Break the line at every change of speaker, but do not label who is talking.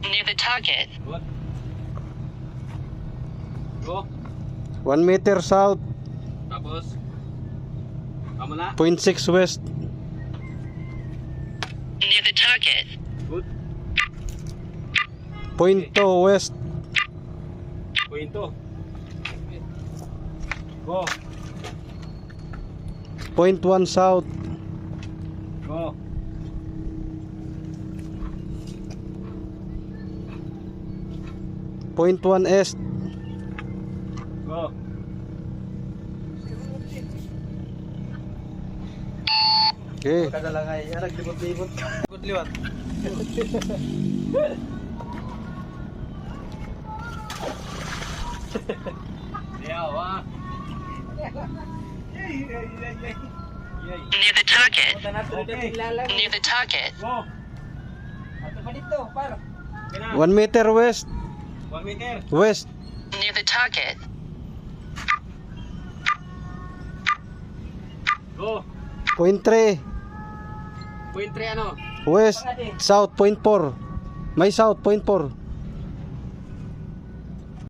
Near the target.
Good. Go.
1 meter south,
Tapos. Tama na.
0.6 west.
Near the target.
Good.
0.2 west.
Kwento. Go.
0.1 south.
Go.
Point 1 east.
Go.
Okay.
Kada lang ay naglibot-libot ka. Liwat. Yawa.
Near the target.
Okay.
Near the target.
Go.
1 meter west.
1 meter.
West.
Near the target.
Go.
0.3
Point 3 ano?
west. South 0.4. May south 0.4.